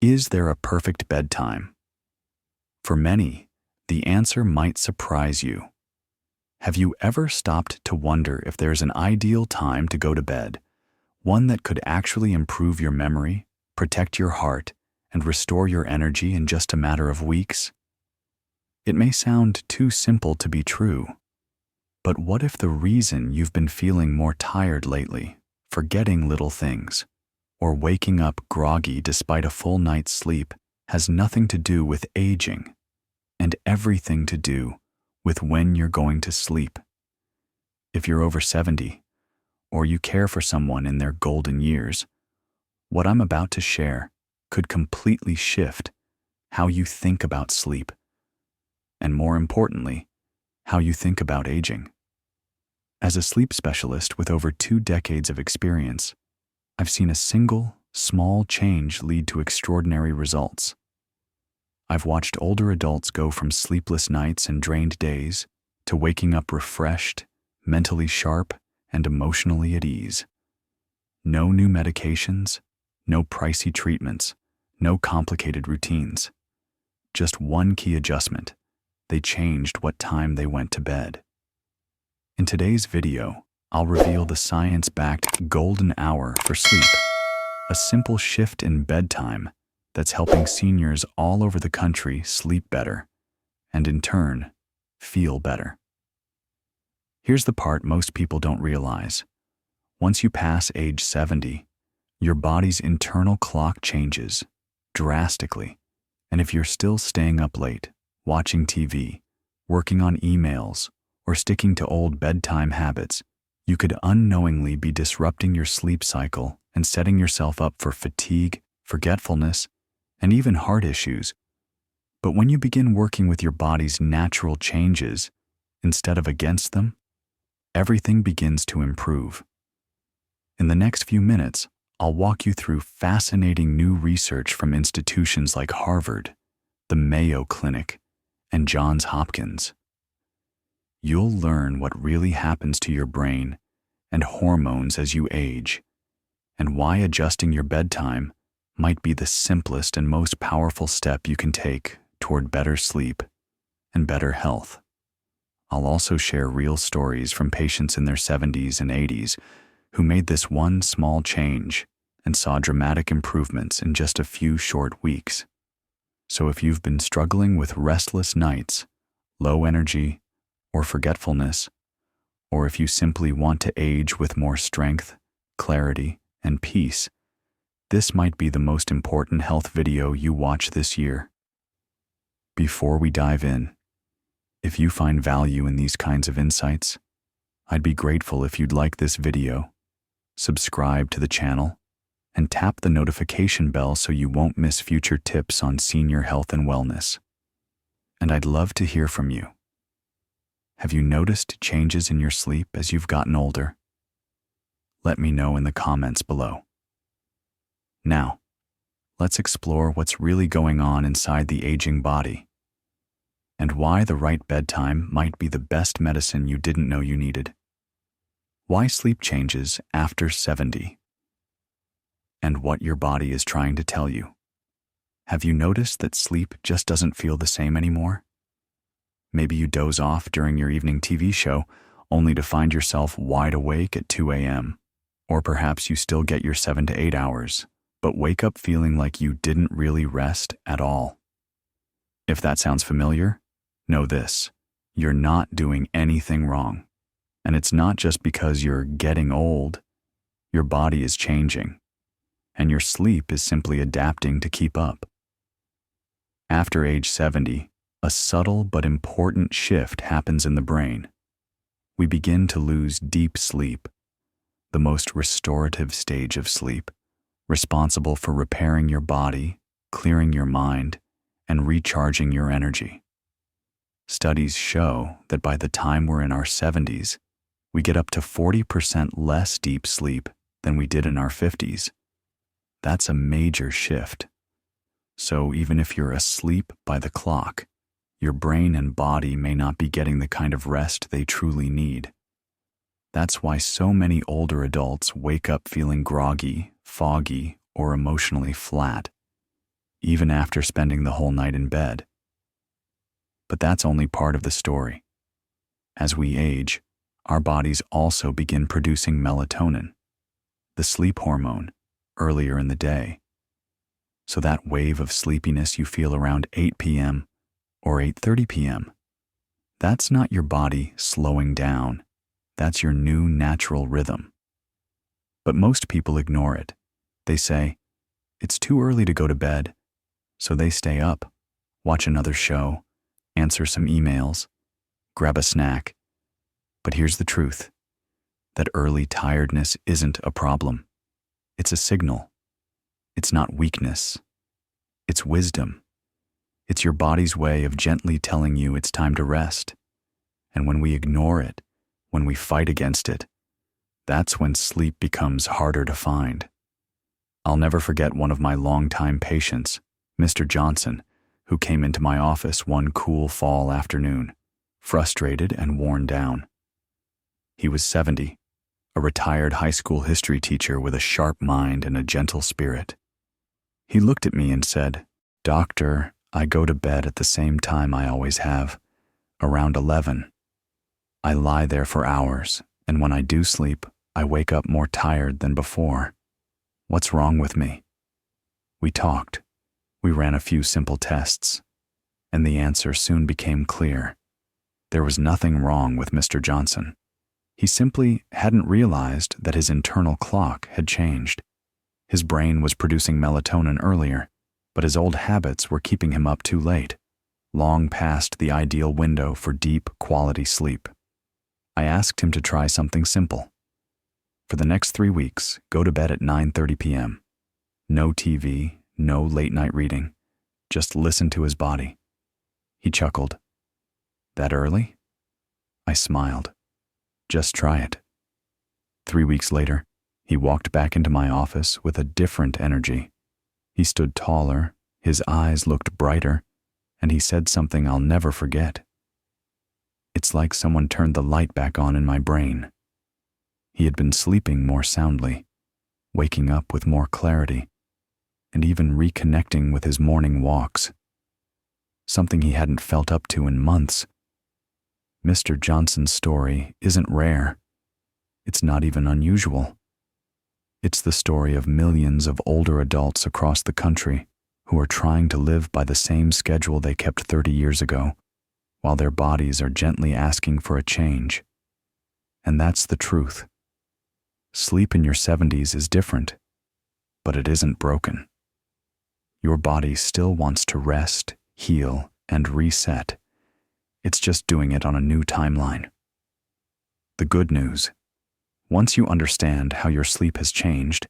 Is there a perfect bedtime? For many, the answer might surprise you. Have you ever stopped to wonder if there's an ideal time to go to bed, one that could actually improve your memory, protect your heart, and restore your energy in just a matter of weeks? It may sound too simple to be true, but what if the reason you've been feeling more tired lately, forgetting little things, or waking up groggy despite a full night's sleep has nothing to do with aging and everything to do with when you're going to sleep? If you're over 70, or you care for someone in their golden years, what I'm about to share could completely shift how you think about sleep, and more importantly, how you think about aging. As a sleep specialist with over 2 decades of experience, I've seen a single, small change lead to extraordinary results. I've watched older adults go from sleepless nights and drained days to waking up refreshed, mentally sharp, and emotionally at ease. No new medications, no pricey treatments, no complicated routines. Just one key adjustment: they changed what time they went to bed. In today's video, I'll reveal the science-backed golden hour for sleep, a simple shift in bedtime that's helping seniors all over the country sleep better, and in turn, feel better. Here's the part most people don't realize. Once you pass age 70, your body's internal clock changes drastically, and if you're still staying up late, watching TV, working on emails, or sticking to old bedtime habits, you could unknowingly be disrupting your sleep cycle and setting yourself up for fatigue, forgetfulness, and even heart issues. But when you begin working with your body's natural changes instead of against them, everything begins to improve. In the next few minutes, I'll walk you through fascinating new research from institutions like Harvard, the Mayo Clinic, and Johns Hopkins. You'll learn what really happens to your brain and hormones as you age, and why adjusting your bedtime might be the simplest and most powerful step you can take toward better sleep and better health. I'll also share real stories from patients in their 70s and 80s who made this one small change and saw dramatic improvements in just a few short weeks. So if you've been struggling with restless nights, low energy, or forgetfulness, or if you simply want to age with more strength, clarity, and peace, this might be the most important health video you watch this year. Before we dive in, if you find value in these kinds of insights, I'd be grateful if you'd like this video, subscribe to the channel, and tap the notification bell so you won't miss future tips on senior health and wellness. And I'd love to hear from you. Have you noticed changes in your sleep as you've gotten older? Let me know in the comments below. Now, let's explore what's really going on inside the aging body, and why the right bedtime might be the best medicine you didn't know you needed. Why sleep changes after 70, and what your body is trying to tell you. Have you noticed that sleep just doesn't feel the same anymore? Maybe you doze off during your evening TV show only to find yourself wide awake at 2 a.m. Or perhaps you still get your 7 to 8 hours, but wake up feeling like you didn't really rest at all. If that sounds familiar, know this: you're not doing anything wrong. And it's not just because you're getting old. Your body is changing, and your sleep is simply adapting to keep up. After age 70, a subtle but important shift happens in the brain. We begin to lose deep sleep, the most restorative stage of sleep, responsible for repairing your body, clearing your mind, and recharging your energy. Studies show that by the time we're in our 70s, we get up to 40% less deep sleep than we did in our 50s. That's a major shift. So even if you're asleep by the clock, your brain and body may not be getting the kind of rest they truly need. That's why so many older adults wake up feeling groggy, foggy, or emotionally flat. even after spending the whole night in bed. But that's only part of the story. As we age, our bodies also begin producing melatonin, the sleep hormone, earlier in the day. So that wave of sleepiness you feel around 8 p.m. or 8:30 p.m., that's not your body slowing down. That's your new natural rhythm. But most people ignore it. They say, it's too early to go to bed, so they stay up, watch another show, answer some emails, grab a snack. But here's the truth, that early tiredness isn't a problem. It's a signal. It's not weakness. It's wisdom. It's your body's way of gently telling you it's time to rest. And when we ignore it, when we fight against it, that's when sleep becomes harder to find. I'll never forget one of my longtime patients, Mr. Johnson, who came into my office one cool fall afternoon, frustrated and worn down. He was 70, a retired high school history teacher with a sharp mind and a gentle spirit. He looked at me and said, "Doctor, I go to bed at the same time I always have, around 11. I lie there for hours, and when I do sleep, I wake up more tired than before. What's wrong with me?" We talked. We ran a few simple tests, and the answer soon became clear. There was nothing wrong with Mr. Johnson. He simply hadn't realized that his internal clock had changed. His brain was producing melatonin earlier, but his old habits were keeping him up too late, long past the ideal window for deep, quality sleep. I asked him to try something simple. For the next 3 weeks, go to bed at 9:30 p.m. No TV, no late-night reading. Just listen to his body. He chuckled. "That early?" I smiled. "Just try it." 3 weeks later, he walked back into my office with a different energy. He stood taller, his eyes looked brighter, and he said something I'll never forget. "It's like someone turned the light back on in my brain." He had been sleeping more soundly, waking up with more clarity, and even reconnecting with his morning walks, something he hadn't felt up to in months. Mr. Johnson's story isn't rare. It's not even unusual. It's the story of millions of older adults across the country who are trying to live by the same schedule they kept 30 years ago, while their bodies are gently asking for a change. And that's the truth. Sleep in your 70s is different, but it isn't broken. Your body still wants to rest, heal, and reset. It's just doing it on a new timeline. The good news, once you understand how your sleep has changed,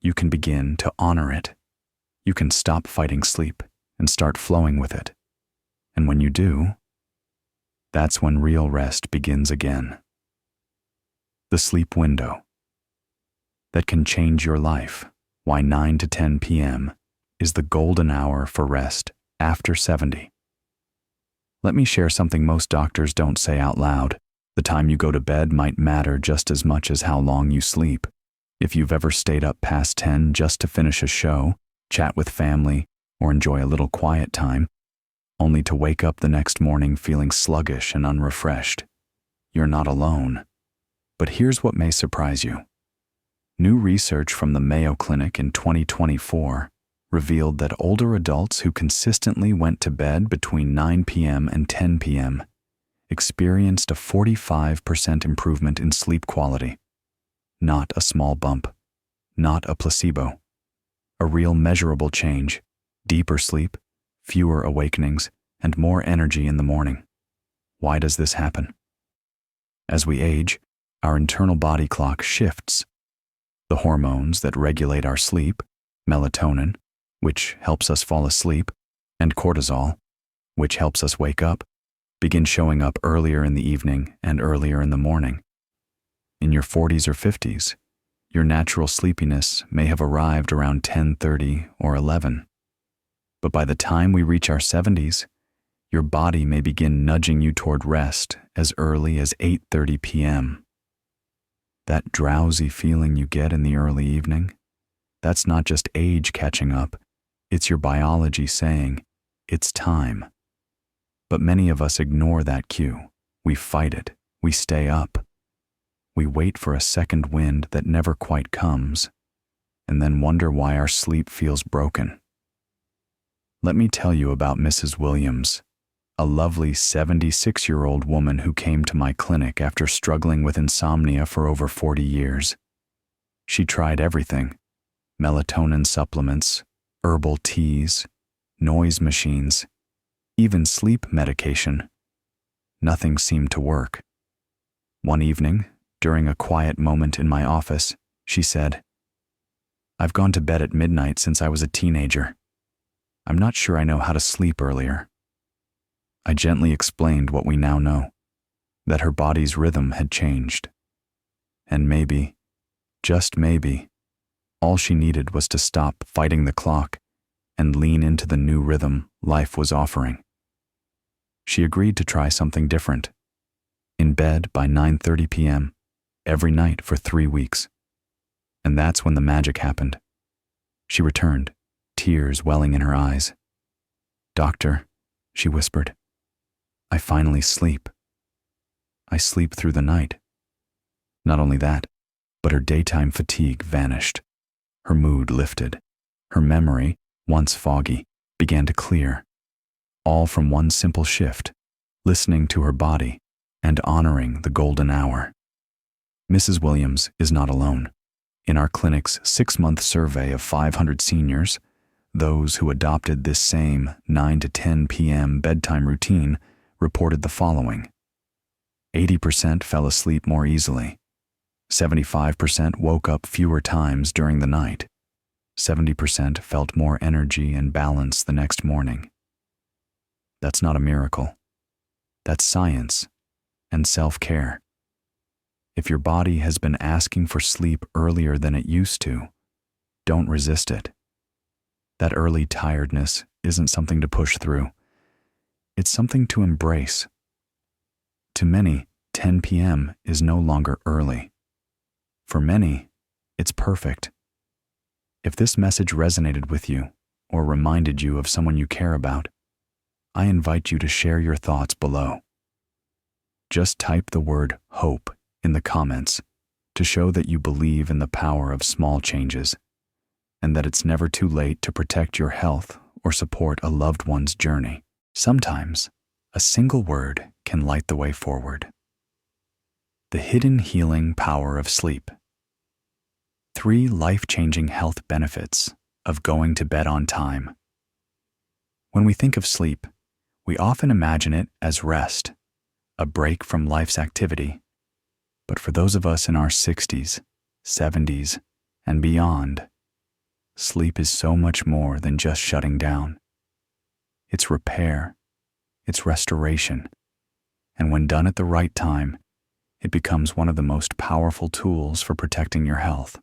you can begin to honor it. You can stop fighting sleep and start flowing with it. And when you do, that's when real rest begins again. The sleep window that can change your life. Why 9 to 10 p.m. is the golden hour for rest after 70. Let me share something most doctors don't say out loud. The time you go to bed might matter just as much as how long you sleep. If you've ever stayed up past 10 just to finish a show, chat with family, or enjoy a little quiet time, only to wake up the next morning feeling sluggish and unrefreshed, you're not alone. But here's what may surprise you. New research from the Mayo Clinic in 2024 revealed that older adults who consistently went to bed between 9 p.m. and 10 p.m. experienced a 45% improvement in sleep quality. Not a small bump, not a placebo. A real measurable change, deeper sleep, fewer awakenings, and more energy in the morning. Why does this happen? As we age, our internal body clock shifts. The hormones that regulate our sleep, melatonin, which helps us fall asleep, and cortisol, which helps us wake up, begin showing up earlier in the evening and earlier in the morning. In your 40s or 50s, your natural sleepiness may have arrived around 10:30 or 11. But by the time we reach our 70s, your body may begin nudging you toward rest as early as 8:30 p.m. That drowsy feeling you get in the early evening, that's not just age catching up, It's your biology saying, it's time. But many of us ignore that cue. We fight it. We stay up. We wait for a second wind that never quite comes, and then wonder why our sleep feels broken. Let me tell you about Mrs. Williams, a lovely 76-year-old woman who came to my clinic after struggling with insomnia for over 40 years. She tried everything: melatonin supplements, herbal teas, noise machines, even sleep medication. Nothing seemed to work. One evening, during a quiet moment in my office, she said, "I've gone to bed at midnight since I was a teenager. I'm not sure I know how to sleep earlier." I gently explained what we now know, that her body's rhythm had changed. And maybe, just maybe, all she needed was to stop fighting the clock and lean into the new rhythm life was offering. She agreed to try something different. In bed by 9:30 p.m. every night for 3 weeks. And that's when the magic happened. She returned, tears welling in her eyes. "Doctor," she whispered, "I finally sleep. I sleep through the night." Not only that, but her daytime fatigue vanished. Her mood lifted. Her memory, once foggy, began to clear. All from one simple shift: listening to her body and honoring the golden hour. Mrs. Williams is not alone. In our clinic's 6-month survey of 500 seniors, those who adopted this same 9 to 10 p.m. bedtime routine reported the following: 80% fell asleep more easily. 75% woke up fewer times during the night. 70% felt more energy and balance the next morning. That's not a miracle. That's science and self-care. If your body has been asking for sleep earlier than it used to, don't resist it. That early tiredness isn't something to push through. It's something to embrace. To many, 10 p.m. is no longer early. For many, it's perfect. If this message resonated with you or reminded you of someone you care about, I invite you to share your thoughts below. Just type the word hope in the comments to show that you believe in the power of small changes and that it's never too late to protect your health or support a loved one's journey. Sometimes, a single word can light the way forward. The hidden healing power of sleep. 3 life-changing health benefits of going to bed on time. When we think of sleep, we often imagine it as rest, a break from life's activity. But for those of us in our 60s, 70s, and beyond, sleep is so much more than just shutting down. It's repair, it's restoration, and when done at the right time, it becomes one of the most powerful tools for protecting your health.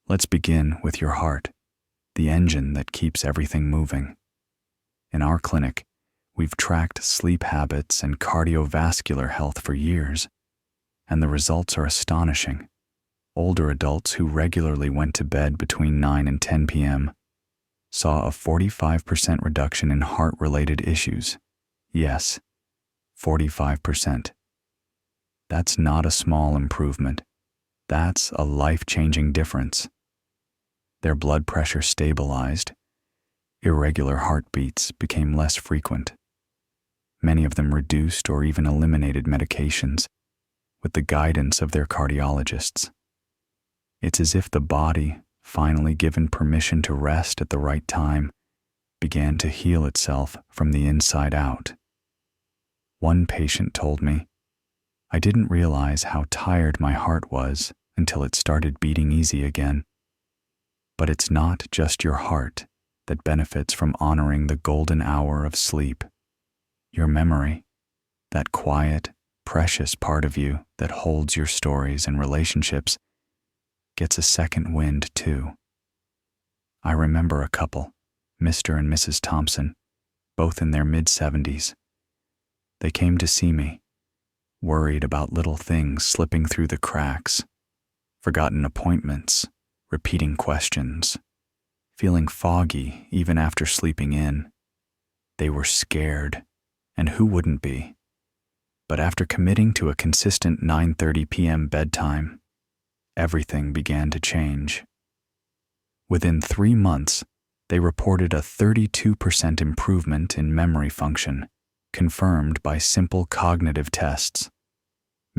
Let's begin with your heart, the engine that keeps everything moving. In our clinic, we've tracked sleep habits and cardiovascular health for years, and the results are astonishing. Older adults who regularly went to bed between 9 and 10 p.m. saw a 45% reduction in heart-related issues. Yes, 45%. That's not a small improvement. That's a life-changing difference. Their blood pressure stabilized. Irregular heartbeats became less frequent. Many of them reduced or even eliminated medications with the guidance of their cardiologists. It's as if the body, finally given permission to rest at the right time, began to heal itself from the inside out. One patient told me, "I didn't realize how tired my heart was until it started beating easy again." But it's not just your heart that benefits from honoring the golden hour of sleep. Your memory, that quiet, precious part of you that holds your stories and relationships, gets a second wind too. I remember a couple, Mr. and Mrs. Thompson, both in their mid-70s. They came to see me, worried about little things slipping through the cracks, forgotten appointments, repeating questions. feeling foggy even after sleeping in. They were scared, and who wouldn't be? But after committing to a consistent 9:30 p.m. bedtime, everything began to change. Within 3 months, they reported a 32% improvement in memory function, confirmed by simple cognitive tests.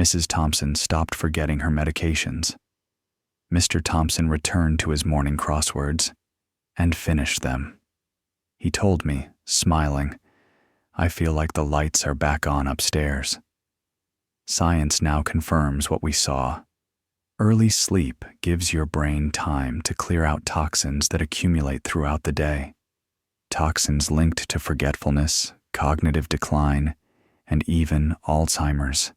Mrs. Thompson stopped forgetting her medications. Mr. Thompson returned to his morning crosswords and finished them. He told me, smiling, "I feel like the lights are back on upstairs." Science now confirms what we saw. Early sleep gives your brain time to clear out toxins that accumulate throughout the day. Toxins linked to forgetfulness, cognitive decline, and even Alzheimer's.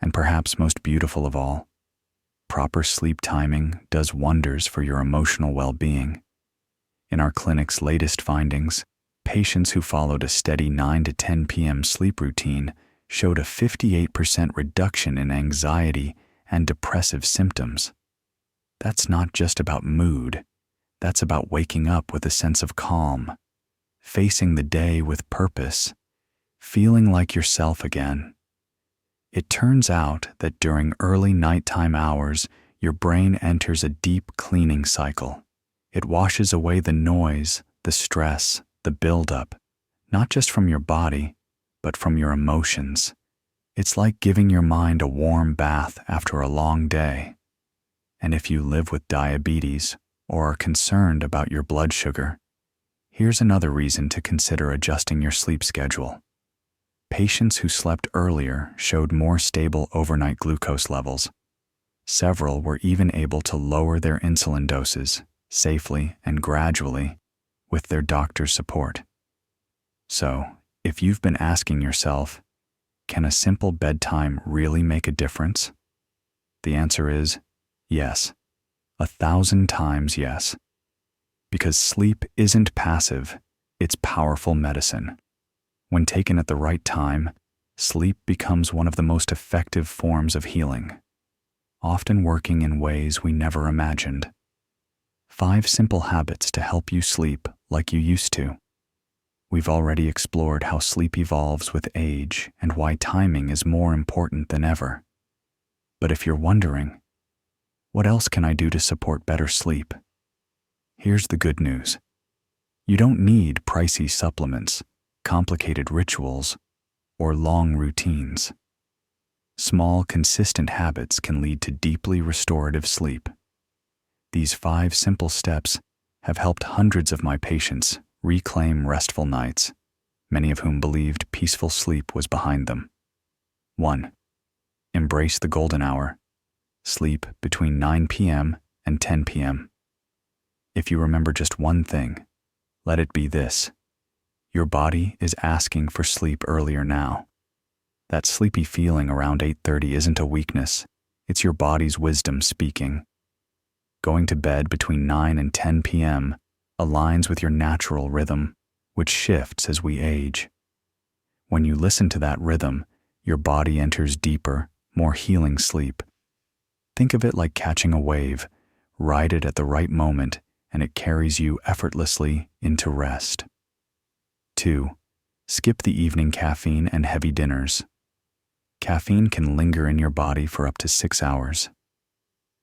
And perhaps most beautiful of all, proper sleep timing does wonders for your emotional well-being. In our clinic's latest findings, patients who followed a steady 9 to 10 p.m. sleep routine showed a 58% reduction in anxiety and depressive symptoms. That's not just about mood. That's about waking up with a sense of calm, facing the day with purpose, feeling like yourself again. It turns out that during early nighttime hours, your brain enters a deep cleaning cycle. It washes away the noise, the stress, the buildup, not just from your body, but from your emotions. It's like giving your mind a warm bath after a long day. And if you live with diabetes or are concerned about your blood sugar, here's another reason to consider adjusting your sleep schedule. Patients who slept earlier showed more stable overnight glucose levels. Several were even able to lower their insulin doses safely and gradually with their doctor's support. So, if you've been asking yourself, can a simple bedtime really make a difference? The answer is yes, 1,000 times yes. Because sleep isn't passive, it's powerful medicine. When taken at the right time, sleep becomes one of the most effective forms of healing, often working in ways we never imagined. 5 simple habits to help you sleep like you used to. We've already explored how sleep evolves with age and why timing is more important than ever. But if you're wondering, what else can I do to support better sleep? Here's the good news. You don't need pricey supplements, complicated rituals, or long routines. Small, consistent habits can lead to deeply restorative sleep. These 5 simple steps have helped hundreds of my patients reclaim restful nights, many of whom believed peaceful sleep was behind them. 1. Embrace the golden hour. Sleep between 9 p.m. and 10 p.m. If you remember just one thing, let it be this. Your body is asking for sleep earlier now. That sleepy feeling around 8:30 isn't a weakness. It's your body's wisdom speaking. Going to bed between 9 and 10 p.m. aligns with your natural rhythm, which shifts as we age. When you listen to that rhythm, your body enters deeper, more healing sleep. Think of it like catching a wave. Ride it at the right moment, and it carries you effortlessly into rest. 2. Skip the evening caffeine and heavy dinners. Caffeine can linger in your body for up to 6 hours.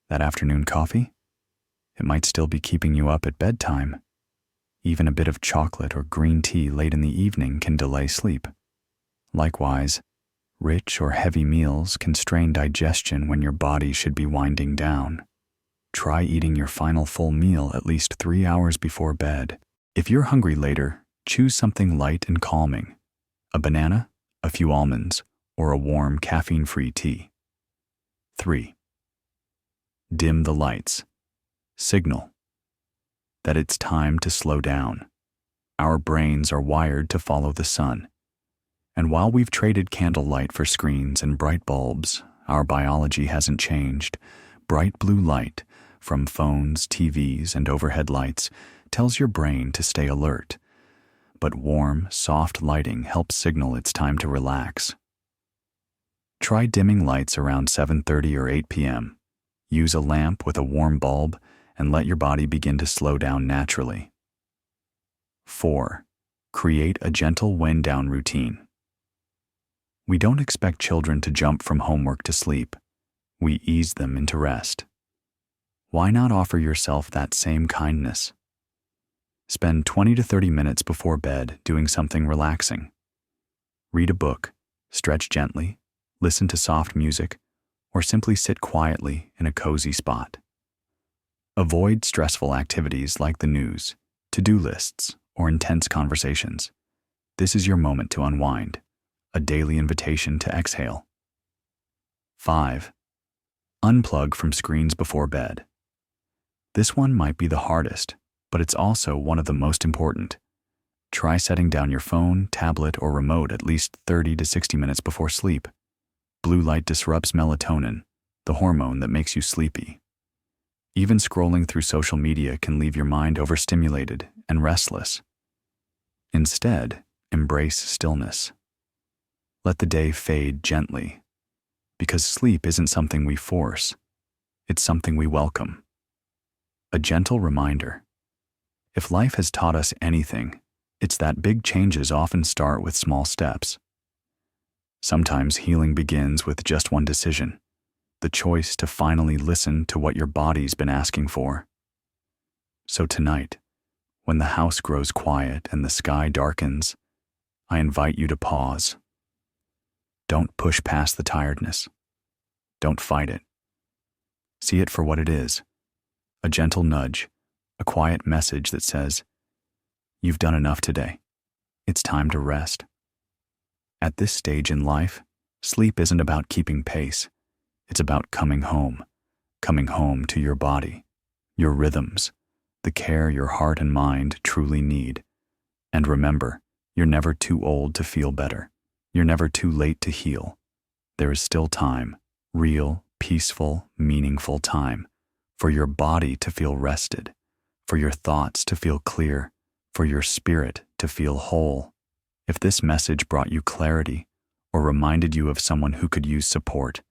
That afternoon coffee? It might still be keeping you up at bedtime. Even a bit of chocolate or green tea late in the evening can delay sleep. Likewise, rich or heavy meals can strain digestion when your body should be winding down. Try eating your final full meal at least 3 hours before bed. If you're hungry later, choose something light and calming. A banana, a few almonds, or a warm caffeine-free tea. 3. Dim the lights. Signal that it's time to slow down. Our brains are wired to follow the sun. And while we've traded candlelight for screens and bright bulbs, our biology hasn't changed. Bright blue light from phones, TVs, and overhead lights tells your brain to stay alert. But warm, soft lighting helps signal it's time to relax. Try dimming lights around 7:30 or 8 p.m. Use a lamp with a warm bulb and let your body begin to slow down naturally. 4. Create a gentle wind-down routine. We don't expect children to jump from homework to sleep. We ease them into rest. Why not offer yourself that same kindness? Spend 20 to 30 minutes before bed doing something relaxing. Read a book, stretch gently, listen to soft music, or simply sit quietly in a cozy spot. Avoid stressful activities like the news, to-do lists, or intense conversations. This is your moment to unwind, a daily invitation to exhale. 5. Unplug from screens before bed. This one might be the hardest, but it's also one of the most important. Try setting down your phone, tablet, or remote at least 30 to 60 minutes before sleep. Blue light disrupts melatonin, the hormone that makes you sleepy. Even scrolling through social media can leave your mind overstimulated and restless. Instead, embrace stillness. Let the day fade gently, because sleep isn't something we force, it's something we welcome. A gentle reminder. If life has taught us anything, it's that big changes often start with small steps. Sometimes healing begins with just one decision, the choice to finally listen to what your body's been asking for. So tonight, when the house grows quiet and the sky darkens, I invite you to pause. Don't push past the tiredness. Don't fight it. See it for what it is, a gentle nudge, a quiet message that says, "You've done enough today. It's time to rest." At this stage in life, sleep isn't about keeping pace. It's about coming home to your body, your rhythms, the care your heart and mind truly need. And remember, you're never too old to feel better. You're never too late to heal. There is still time, real, peaceful, meaningful time, for your body to feel rested, for your thoughts to feel clear, for your spirit to feel whole. If this message brought you clarity or reminded you of someone who could use support,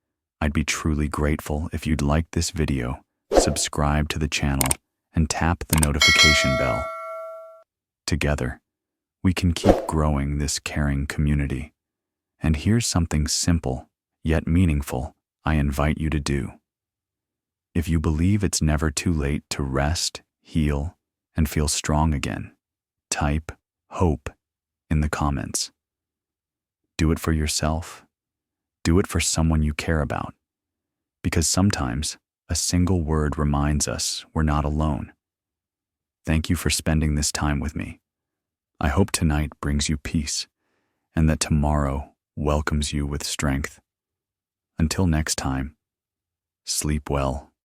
I'd be truly grateful if you'd like this video, subscribe to the channel, and tap the notification bell. Together, we can keep growing this caring community. And here's something simple, yet meaningful, I invite you to do. If you believe it's never too late to rest, heal, and feel strong again, type HOPE in the comments. Do it for yourself. Do it for someone you care about. Because sometimes a single word reminds us we're not alone. Thank you for spending this time with me. I hope tonight brings you peace, and that tomorrow welcomes you with strength. Until next time, sleep well.